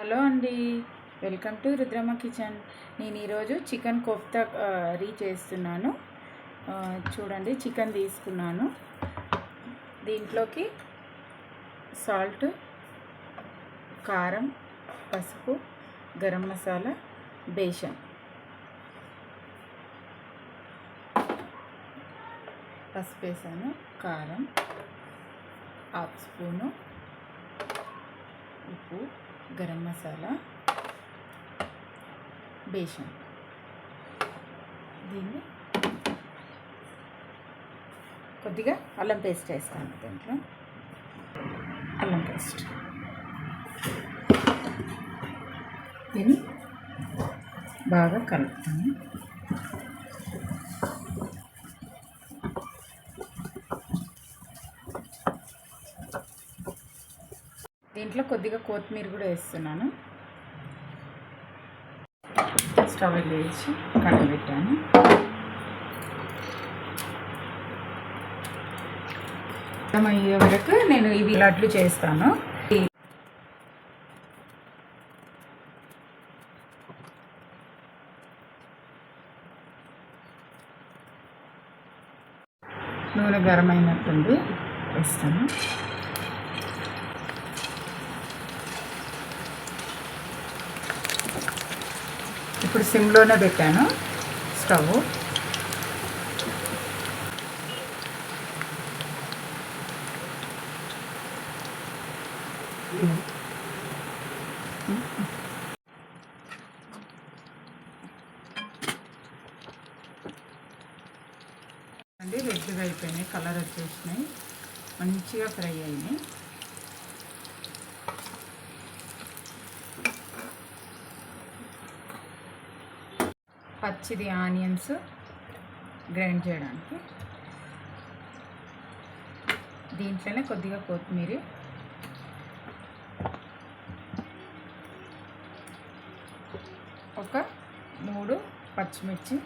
Hello అండి, welcome to Rudramma kitchen. నేను ఈరోజు చికెన్ కోఫ్తా చేస్తున్నాను. చూడండి, చికెన్ తీసుకున్నాను. దీంట్లోకి సాల్ట్, కారం, పసుపు, గరం మసాలా, బేషన్, పసుపు వేసాను, కారం, హాఫ్ స్పూను ఉప్పు, గరం మసాలా, బేషన్. దీన్ని కొద్దిగా అల్లం పేస్ట్ వేస్తాను. దీంట్లో అల్లం పేస్ట్ దీన్ని బాగా కలుపుతాను. దీంట్లో కొద్దిగా కొత్తిమీర కూడా వేస్తున్నాను. స్టవ్ వేసి కడాయి పెట్టాను. అయ్యే వరకు నేను ఇవి లడ్లు చేస్తాను. నూనె గరం అయినట్టుంది, వేస్తాను. ఇప్పుడు సిమ్లోనే పెట్టాను స్టవ్. అండి, రెడ్గా అయిపోయినాయి, కలర్ వచ్చేసినాయి, మంచిగా ఫ్రై అయినాయి. పచ్చిది ఆనియన్స్ గ్రైండ్ చేయడానికి. దీంట్లోనే కొద్దిగా కొత్తిమీర, ఒక 3 పచ్చిమిర్చి,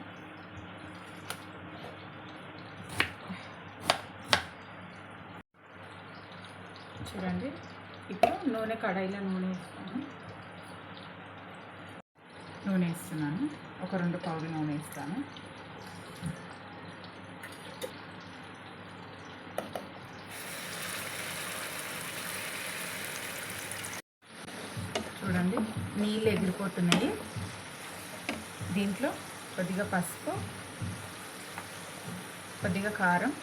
చూడండి. ఇప్పుడు నూనె, కడాయిలో నూనె వేస్తున్నాను. ఒక 2 పావులు నూనె వేస్తాను. చూడండి, నీళ్ళు ఎగిరిపోతున్నాయి. దీంట్లో కొద్దిగా పసుపు, కొద్దిగా కారం,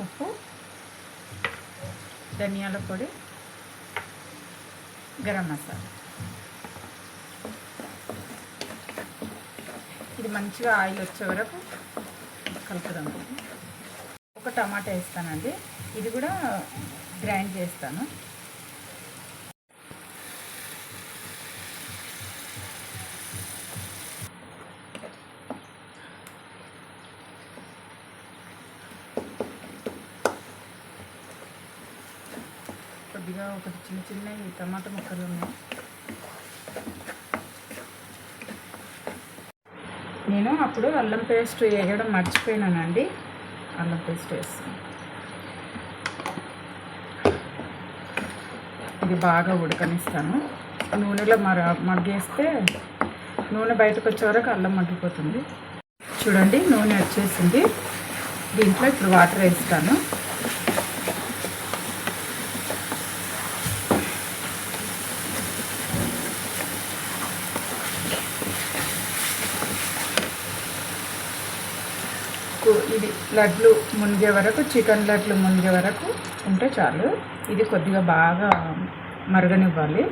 ఉప్పు, ధనియాల పొడి, గరం మసాలా. ఇది మంచిగా ఆయిల్ వచ్చే వరకు కలుపుదాం. ఒక టమాటా వేస్తానండి, ఇది కూడా గ్రైండ్ చేస్తాను. కొద్దిగా ఒకటి చిన్న టమాటా ముక్కలు ఉన్నాయి. నేను అప్పుడు అల్లం పేస్ట్ వేయడం మర్చిపోయినానండి. అల్లం పేస్ట్ వేస్తాను. ఇది బాగా ఉడకనిస్తాను. నూనెలో మగ్గేస్తే నూనె బయటకు వచ్చే వరకు అల్లం మగ్గిపోతుంది. చూడండి, నూనె వచ్చేసింది. దీంట్లో ఇప్పుడు వాటర్ వేస్తాను. ఇది లడ్లు మునిగే వరకు, చికెన్ లడ్లు మునిగే వరకు ఉంటే చాలు. ఇది కొద్దిగా బాగా మరగనివ్వాలి.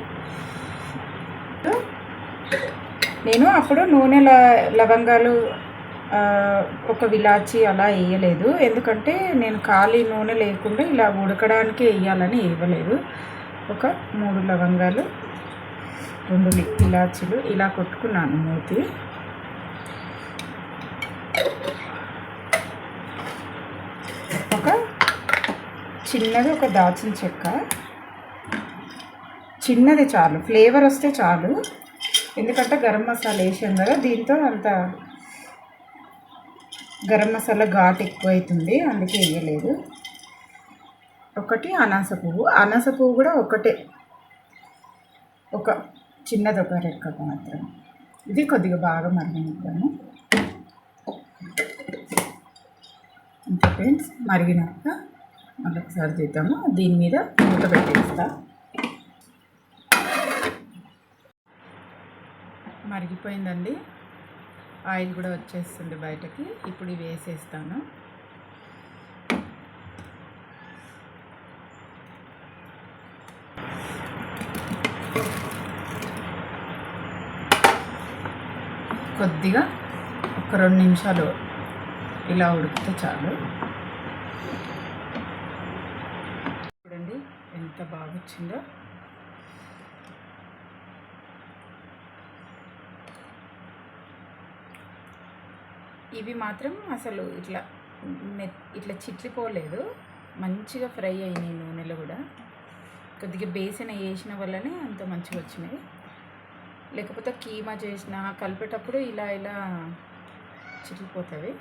నేను అప్పుడు నూనె లవంగాలు, ఒక విలాచి అలా వేయలేదు. ఎందుకంటే నేను ఖాళీ నూనె లేకుండా ఇలా ఉడకడానికే వేయాలని వేయలేదు. ఒక 3 లవంగాలు, 2 ఇలాచీలు ఇలా కొట్టుకున్నాను. మూతి ఒక దాల్చిన చెక్క, చిన్నది చాలు, ఫ్లేవర్ వస్తే చాలు. ఎందుకంటే గరం మసాలా వేసాం కదా, దీంతో అంత గరం మసాలా ఘాటు ఎక్కువ అవుతుంది, అందుకే వేయలేదు. ఒకటి అనాస పువ్వు. అనాస పువ్వు కూడా ఒకటే, ఒక చిన్నది ఒక రెక్క మాత్రం. ఇది కొద్దిగా బాగా మరిగినిద్దాము. అంతే ఫ్రెండ్స్, మరిగినాక మళ్ళీ ఒకసారి చేద్దాము. దీని మీద మూత పెట్టేస్తా. మరిగిపోయిందండి, ఆయిల్ కూడా వచ్చేస్తుంది బయటకి. ఇప్పుడు ఇవి వేసేస్తాను. కొద్దిగా ఒక 2 నిమిషాలు ఇలా ఉడికితే చాలు. చూడండి ఎంత బాగా వచ్చిందో. ఇవి మాత్రం అసలు ఇట్లా చిట్లిపోలేదు, మంచిగా ఫ్రై అయినాయి నూనెలో కూడా. కొద్దిగా బేసన్ వేసిన వల్లనే అంత మంచిగా వచ్చినాయి. లేకపోతే కీమా చేసిన కలిపేటప్పుడు ఇలా చిట్లిపోతుంది.